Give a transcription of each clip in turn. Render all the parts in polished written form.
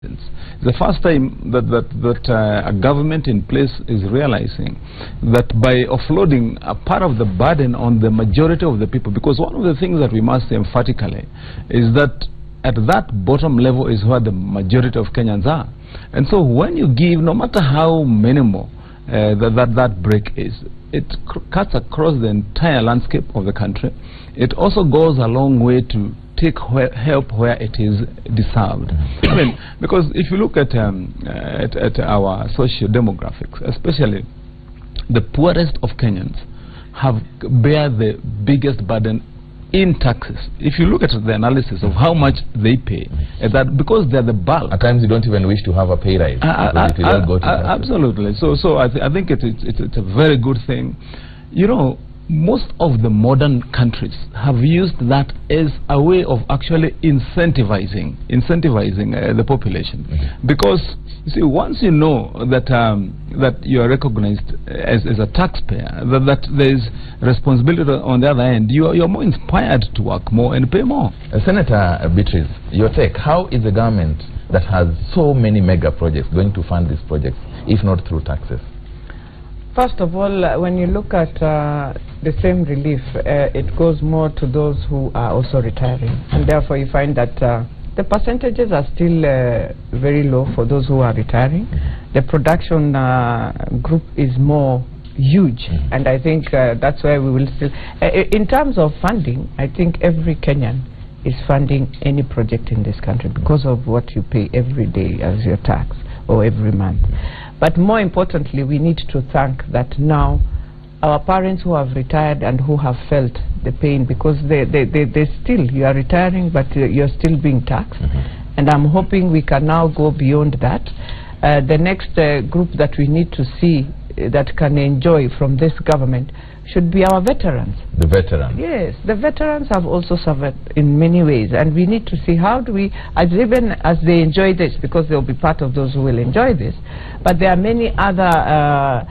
It's the first time that a government in place is realizing that by offloading a part of the burden on the majority of the people, because one of the things that we must say emphatically is that at that bottom level is where the majority of Kenyans are. And so when you give, no matter how minimal that break is, it cuts across the entire landscape of the country. It also goes a long way to take help where it is deserved. I mean, because if you look at our socio-demographics, especially the poorest of Kenyans bear the biggest burden in taxes. If you look at the analysis of how much they pay, that because they're the bulk. At times you don't even wish to have a pay rise. Absolutely. So I think it's a very good thing. You know, most of the modern countries have used that as a way of actually incentivizing the population, because you see, once you know that that you are recognized as a taxpayer, that there is responsibility on the other end, you are more inspired to work more and pay more. Senator Beatrice, your take: how is the government that has so many mega projects going to fund these projects if not through taxes? First of all, when you look at the same relief, it goes more to those who are also retiring, and therefore you find that the percentages are still very low for those who are retiring. The production group is more huge, and I think that's why we will still, in terms of funding, I think every Kenyan is funding any project in this country because of what you pay every day as your tax or every month. But more importantly, we need to thank that now our parents who have retired and who have felt the pain, because they still, you are retiring but you're still being taxed. And I'm hoping we can now go beyond that. The next group that we need to see that can enjoy from this government should be our veterans. The veterans? Yes, the veterans have also suffered in many ways, and we need to see how do we, even as they enjoy this, because they'll be part of those who will enjoy this, but there are many other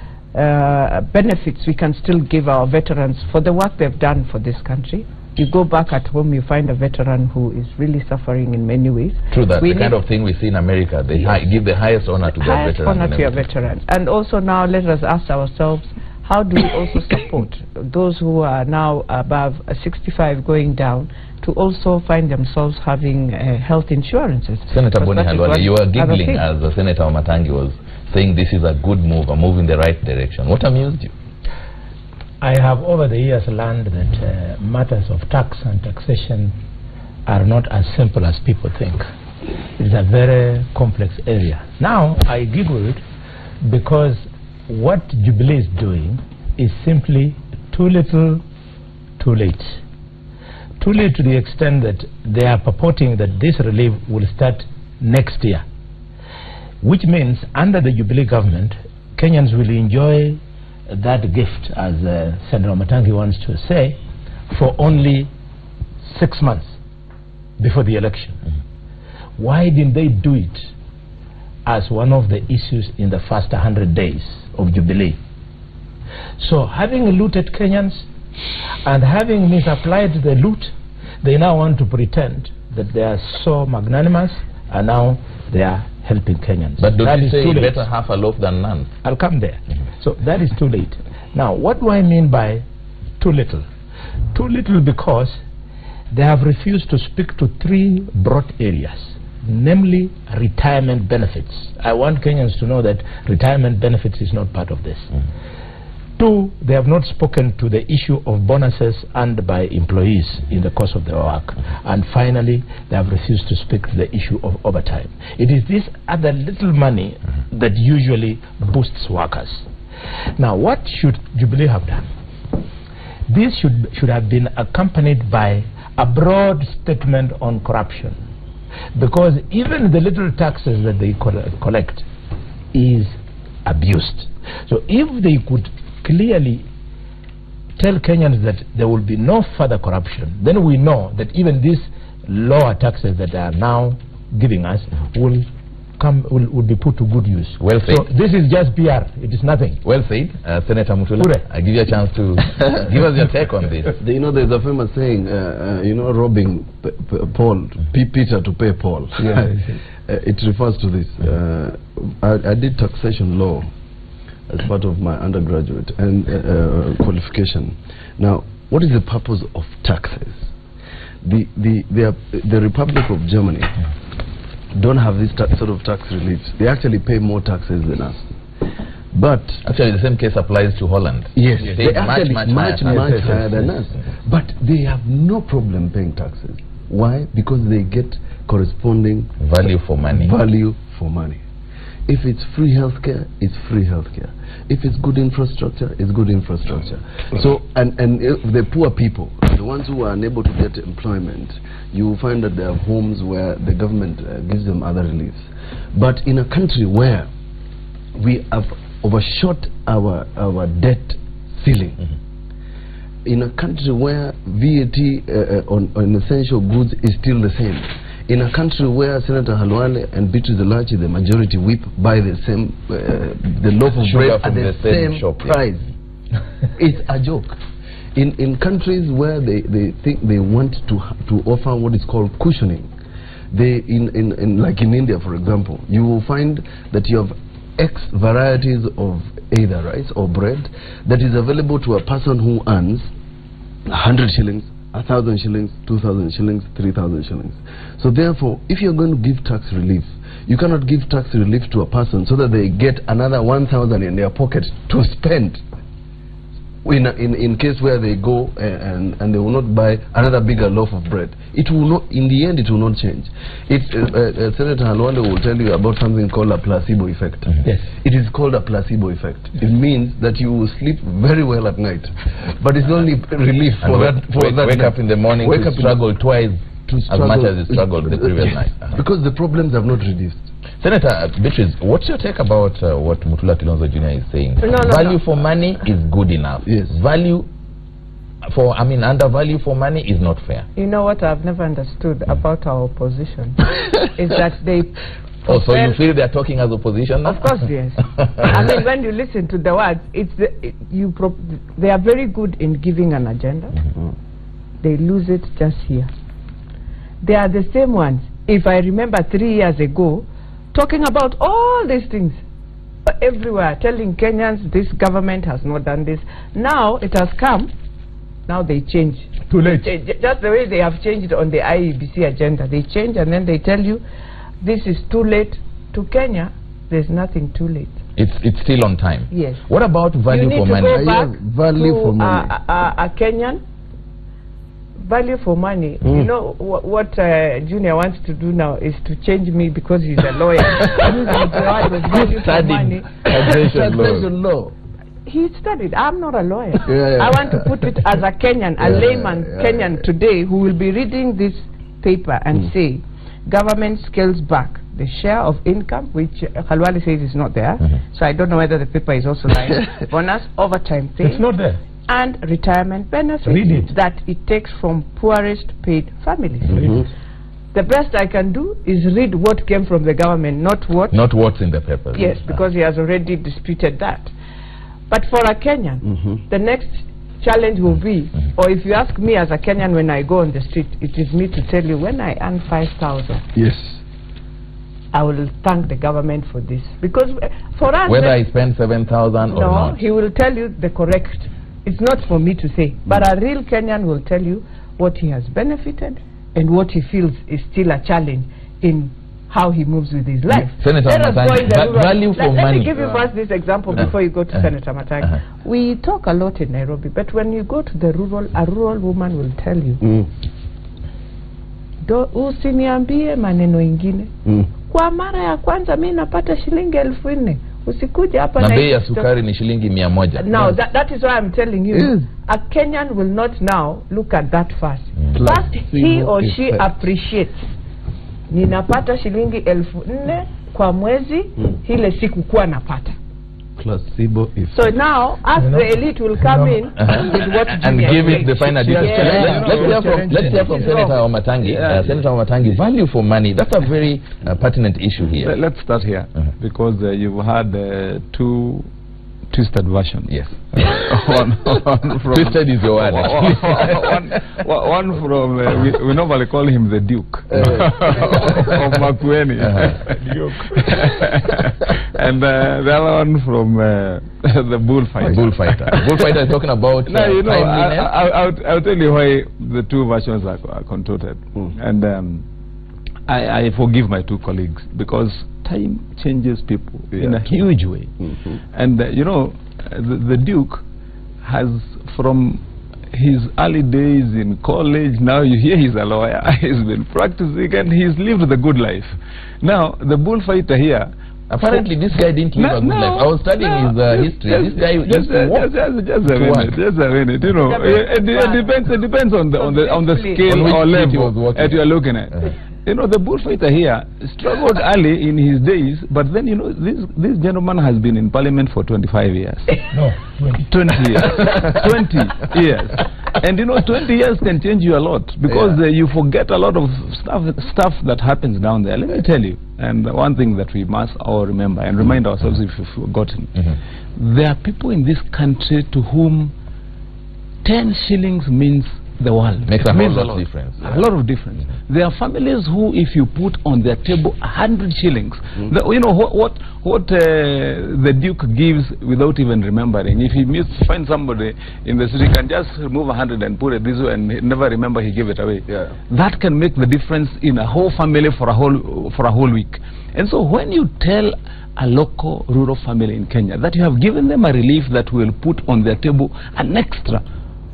benefits we can still give our veterans for the work they've done for this country. You go back at home, you find a veteran who is really suffering in many ways. True that. The kind of thing we see in America, they give the highest honor to their veterans. Highest honor to your veterans. And also now let us ask ourselves, how do we also support those who are now above 65 going down to also find themselves having health insurances? Senator Boni Halwale, you were giggling as Senator Wamatangi was saying this is a good move, a move in the right direction. What amused you? I have over the years learned that matters of tax and taxation are not as simple as people think. It's a very complex area. Now I giggled because what Jubilee is doing is simply too little, too late. Too late to the extent that they are purporting that this relief will start next year, which means under the Jubilee government, Kenyans will enjoy that gift, as Senator Wamatangi wants to say, for only 6 months before the election. Why didn't they do it as one of the issues in the first 100 days of Jubilee? So having looted Kenyans and having misapplied the loot, they now want to pretend that they are so magnanimous, and now they are helping Kenyans. But don't you say better half a loaf than none? I'll come there. So that is too late. Now what do I mean by too little? Too little because they have refused to speak to 3 broad areas, namely retirement benefits. I want Kenyans to know that retirement benefits is not part of this. 2, they have not spoken to the issue of bonuses earned by employees in the course of their work. And finally, they have refused to speak to the issue of overtime. It is this other little money that usually boosts workers. Now, what should Jubilee have done? This should have been accompanied by a broad statement on corruption, because even the little taxes that they collect is abused. So if they could clearly tell Kenyans that there will be no further corruption, then we know that even these lower taxes that they are now giving us will be put to good use. Well said. So this is just PR, it is nothing. Well said. Senator Mutula, I give you a chance to give us your take on this. You know, there's a famous saying, you know, robbing Peter to pay Paul. Yeah. It refers to this. I did taxation law as part of my undergraduate and qualification. Now, what is the purpose of taxes? The Republic of Germany don't have this sort of tax reliefs. They actually pay more taxes than us. But actually, the same case applies to Holland. Yes, they actually much higher than us. But they have no problem paying taxes. Why? Because they get corresponding value for money. Value for money. If it's free healthcare, it's free healthcare. If it's good infrastructure, it's good infrastructure. So, and if the poor people, the ones who are unable to get employment, you will find that there are homes where the government gives them other reliefs. But in a country where we have overshot our debt ceiling, in a country where VAT on essential goods is still the same, in a country where Senator Halwale and Beatrice Elachi, the majority whip, buy the same the loaf of bread at the same shop, price, it's a joke. In countries where they think they want to offer what is called cushioning, they like in India, for example, you will find that you have X varieties of either rice or bread that is available to a person who earns 100 shillings, 1,000 shillings, 2,000 shillings, 3,000 shillings. So therefore, if you're going to give tax relief, you cannot give tax relief to a person so that they get another 1,000 in their pocket to spend in case where they go and they will not buy another bigger loaf of bread. It will not, in the end, it will not change. Senator Halwale will tell you about something called a placebo effect. Yes. It is called a placebo effect. It means that you will sleep very well at night, but it's only relief for that. Wake up in the morning to struggle twice as much as you struggled the previous night. Because the problems have not reduced. Senator Beatrice, what's your take about what Mutula Kilonzo Jr. is saying? Value for money is good enough. Yes. Undervalue for money is not fair. You know what I've never understood about our opposition is that they... Oh, so you feel they're talking as opposition now? Of course, yes. I mean, when you listen to the words, they are very good in giving an agenda. They lose it just here. They are the same ones. If I remember 3 years ago, talking about all these things everywhere, telling Kenyans this government has not done this. Now it has come, now they change. Too late. Just the way they have changed on the IEBC agenda. They change and then they tell you this is too late. To Kenya, there's nothing too late. It's still on time. Yes. What about value for money? You need to go back value to for money. A Kenyan. Value for money. You know what Junior wants to do now is to change me because he's a lawyer. Value for money. Taxation law. He studied. I'm not a lawyer. Yeah. I want to put it as a Kenyan, a layman Kenyan today who will be reading this paper and say, government scales back the share of income, which Halwale says is not there. So I don't know whether the paper is also lying. Bonus, overtime pay. It's not there. And retirement benefits that it takes from poorest paid families. The best I can do is read what came from the government, not what's in the paper. Yes, because he has already disputed that. But for a Kenyan, the next challenge will be, or if you ask me as a Kenyan when I go on the street, it is me to tell you when I earn 5,000. Yes. I will thank the government for this. Because for us... Whether I spend 7,000 or not. No, he will tell you the correct. It's not for me to say. But a real Kenyan will tell you what he has benefited and what he feels is still a challenge in how he moves with his life. Senator Matangi, value for money. Let me give you first this example before you go to Senator Matangi. We talk a lot in Nairobi, but when you go to the rural, a rural woman will tell you, usiniambie maneno ingine. Kwa mara ya kwanza mimi napata shilingi 4,000. Usikuje hapa na bei ya sukari ni shilingi 100. Now that is why I'm telling you, a Kenyan will not now look at that first. First he or she appreciates. Ninapata shilingi 4,000 kwa mwezi, ile siku kuwa napata. Placebo effect. So now, as the elite will come in with what and give it the final details. Let's hear from Senator Wamatangi. Senator Wamatangi, value for money. That's a very pertinent issue here. Let's start here because you've had two twisted version. Yes. one from Twisted is your word. one from we normally call him the Duke of Makueni. Duke. And the other one from the bullfighter. Bullfighter is talking about now, you know, I'll tell you why the two versions are contorted. And I forgive my two colleagues, because time changes people in a huge way. And you know, the Duke has, from his early days in college, now you hear he's a lawyer, he's been practicing, and he's lived the good life. Now the bullfighter here, apparently this guy didn't live a good life. I was studying his history. This guy used to walk. Just a minute. You know, it depends on the scale or level that you are looking at. You know, the bullfighter here struggled early in his days, but then, you know, this gentleman has been in parliament for 25 years. No, 20 years. 20 years. And you know, 20 years can change you a lot, because you forget a lot of stuff that happens down there. Let me tell you, and one thing that we must all remember and remind ourselves if we've forgotten, there are people in this country to whom 10 shillings means the world. Makes a whole lot of difference. A lot of difference. There are families who, if you put on their table 100 shillings, you know what the Duke gives without even remembering. If he finds somebody in the city, he can just remove 100 and put it this way and never remember he gave it away. That can make the difference in a whole family for a whole week. And so when you tell a local rural family in Kenya that you have given them a relief that will put on their table an extra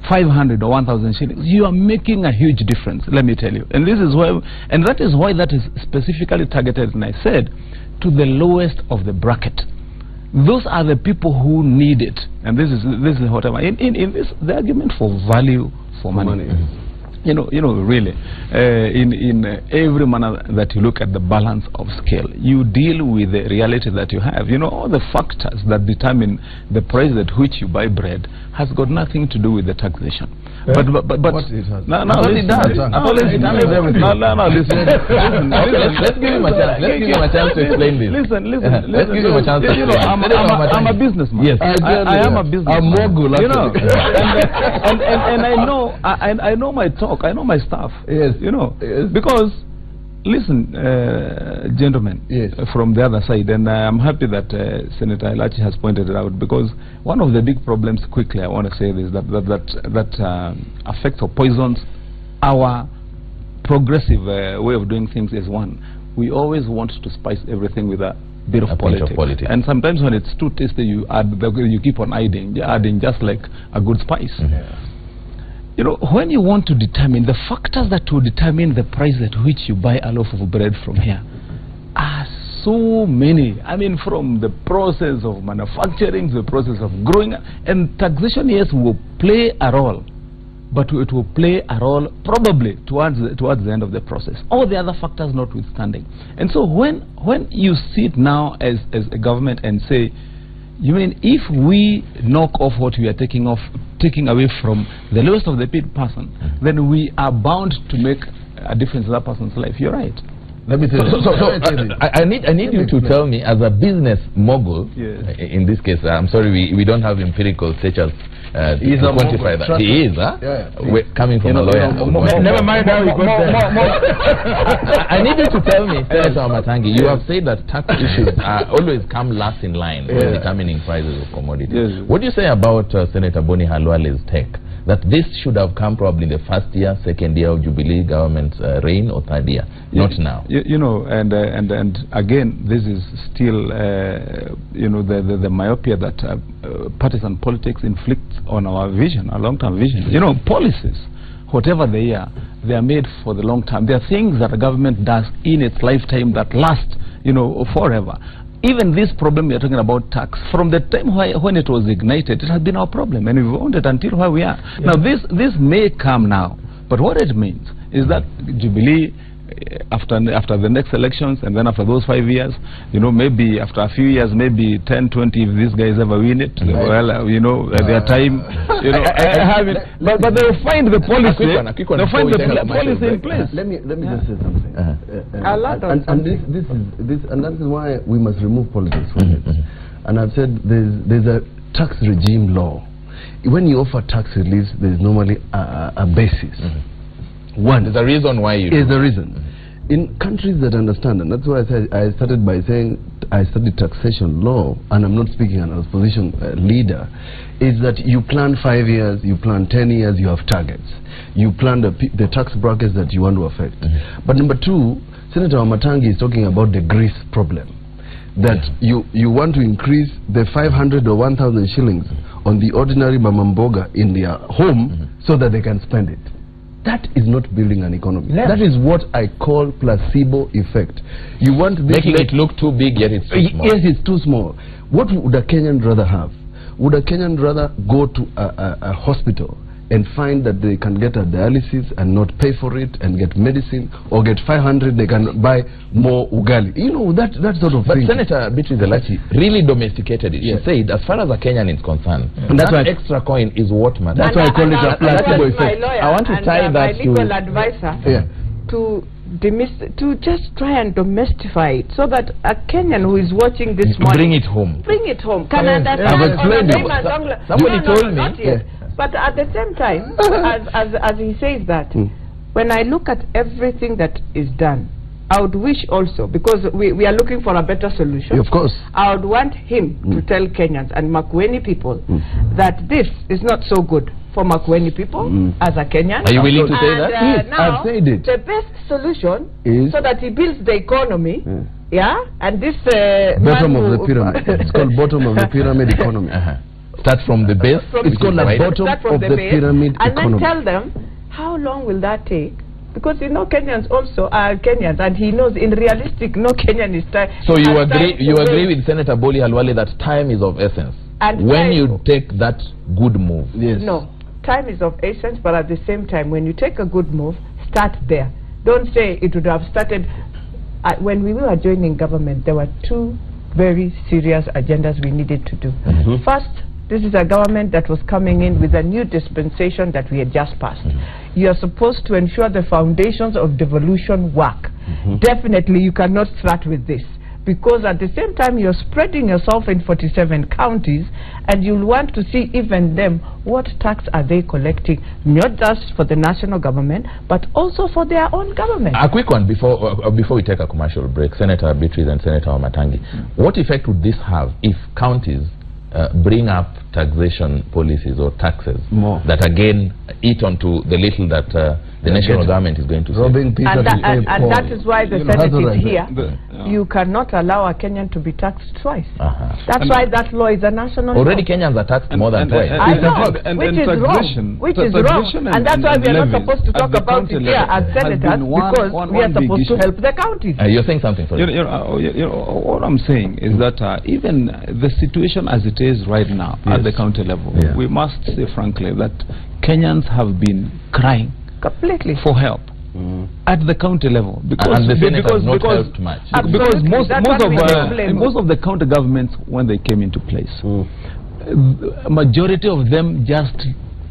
500 or 1,000 shillings, you are making a huge difference, let me tell you. And this is why, and that is why that is specifically targeted, and I said, to the lowest of the bracket. Those are the people who need it. And this is what I'm in this, the argument for value for money. You know, really, in every manner that you look at the balance of scale, you deal with the reality that you have. You know, all the factors that determine the price at which you buy bread has got nothing to do with the taxation. But what it has? No, it does. Listen. Let's give him a chance. Let's give him a chance to explain this. Listen. Let's give him a chance to explain. You know, I'm a businessman. Yes, I am a businessman. I'm mogul, you know, and I know my talk. I know my stuff. Yes. You know, because listen, gentlemen, from the other side, and I'm happy that Senator Elachi has pointed it out, because one of the big problems, quickly, I want to say this, that affects or poisons our progressive way of doing things is one. We always want to spice everything with a bit of politics. And sometimes when it's too tasty, you keep on adding just like a good spice. You know, when you want to determine the factors that will determine the price at which you buy a loaf of bread from here are so many. I mean, from the process of manufacturing to the process of growing, and taxation, yes, will play a role, but it will play a role probably towards the end of the process, all the other factors notwithstanding. And so when you sit now as a government and say, you mean if we knock off what we are taking away from the lowest of the paid person, then we are bound to make a difference in that person's life? You're right. Let me tell you. I need you to tell me, as a business mogul, in this case, I'm sorry, we don't have empirical status to quantify that. He is, huh? Coming from a lawyer. Never mind how he got there. I need you to tell me, Senator Matangi, you have said that tax issues always come last in line when determining prices of commodities. What do you say about Senator Boni Halwale's take, that this should have come probably in the first year, second year of Jubilee government's reign, or third year, not now? You know, and again, this is still you know, the myopia that partisan politics inflicts on our vision, our long-term vision. You know, policies, whatever they are made for the long term. There are things that a government does in its lifetime that last, you know, forever. Even this problem we are talking about, tax, from the time when it was ignited, it has been our problem, and we've owned it until where we are. Now this may come now, but what it means is that Jubilee, after the next elections, and then after those 5 years, you know, maybe after a few years, maybe 10, 20, if these guys ever win it, well, you know, their time, you know, I have it. But they'll find the policy. They'll find the policy in place. Let me just say something. A lot of and that's why we must remove politics from it. And I've said there's a tax regime law, when you offer tax relief, there is normally a basis. One is the reason why you is the reason. In countries that understand, and that's why I started by saying I studied taxation law, and I'm not speaking as a position leader, is that you plan 5 years, you plan 10 years, you have targets. You plan the tax brackets that you want to affect. But number two, Senator Wamatangi is talking about the grease problem. That you want to increase the 500 or 1,000 shillings on the ordinary mamamboga in their home so that they can spend it. That is not building an economy. Yeah. That is what I call placebo effect. You want this making it look too big, yet it's too small. Yes, it's too small. What would a Kenyan rather have? Would a Kenyan rather go to a hospital and find that they can get a dialysis and not pay for it and get medicine, or get 500 they can buy more ugali? You know, that sort of thing. But Senator Beatrice Elachi really domesticated it. She said, as far as a Kenyan is concerned, that extra coin is what matters. That's why I call it a placebo effect. I want to tie that to my legal advisor to just try and domestify it, so that a Kenyan who is watching this morning, bring it home. Bring it home. Can understand? I've explained it. Somebody told me. But at the same time, as he says that, when I look at everything that is done, I would wish also, because we are looking for a better solution. Of course. I would want him to tell Kenyans and Makueni people that this is not so good for Makueni people as a Kenyan. Are you willing to say that? Yes, now, I've said it. The best solution is so that he builds the economy. And this bottom of the pyramid. It's called bottom of the pyramid economy. Start from the base. It's called the bottom of the pyramid and economy. then tell them how long will that take, because you know Kenyans also are Kenyans, and he knows in realistic no Kenyan is time. So you agree with Senator Boni Halwale that time is of essence, and when you take that good move? Yes. No, time is of essence, but at the same time, when you take a good move, start there. Don't say it would have started. When we were joining government, there were two very serious agendas we needed to do. First, this is a government that was coming in with a new dispensation that we had just passed. You are supposed to ensure the foundations of devolution work. Definitely you cannot start with this, because at the same time you're spreading yourself in 47 counties, and you'll want to see even them, what tax are they collecting, not just for the national government, but also for their own government. A quick one before we take a commercial break. Senator Beatrice and Senator Wamatangi, what effect would this have if counties bring up taxation policies or taxes that again eat onto the little that the national government is going to robbing save? Peter and that is why the Senate is here. You cannot allow a Kenyan to be taxed twice. That's why that law is a national already law. Kenyans are taxed more than twice. I know, which is wrong. Which is wrong. And that's why we are not supposed to talk about it here as senators, because we are supposed to help the counties. You're saying something, sorry. What I'm saying is that even the situation as it is right now at the county level, we must say frankly that Kenyans have been crying completely for help at the county level, because and the Senate has not helped much. Because most of the county governments, when they came into place, majority of them just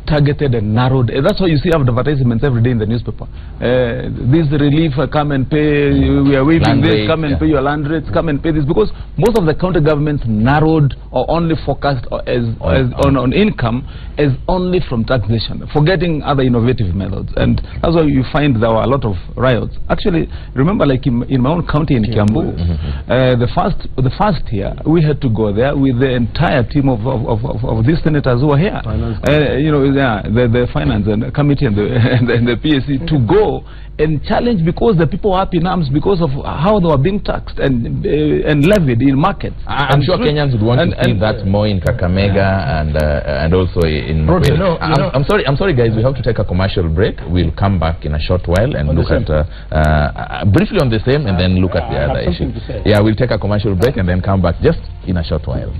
targeted and narrowed. That's why you see advertisements every day in the newspaper. This relief, come and pay. We are waiving this. Come and pay your land rates. Come and pay this, because most of the county governments narrowed or only focused on income as only from taxation, forgetting other innovative methods. And that's why you find there were a lot of riots. Actually, remember, like in my own county in Kiambu, the first year we had to go there with the entire team of these senators who were here. The finance and committee and the PSC to go and challenge, because the people were up in arms because of how they were being taxed and levied in markets. I'm sure Kenyans would want to see that more in Kakamega and also in I'm sorry guys, we have to take a commercial break. We'll come back in a short while and look at briefly on the same and then look at the other issue. We'll take a commercial break and then come back just in a short while.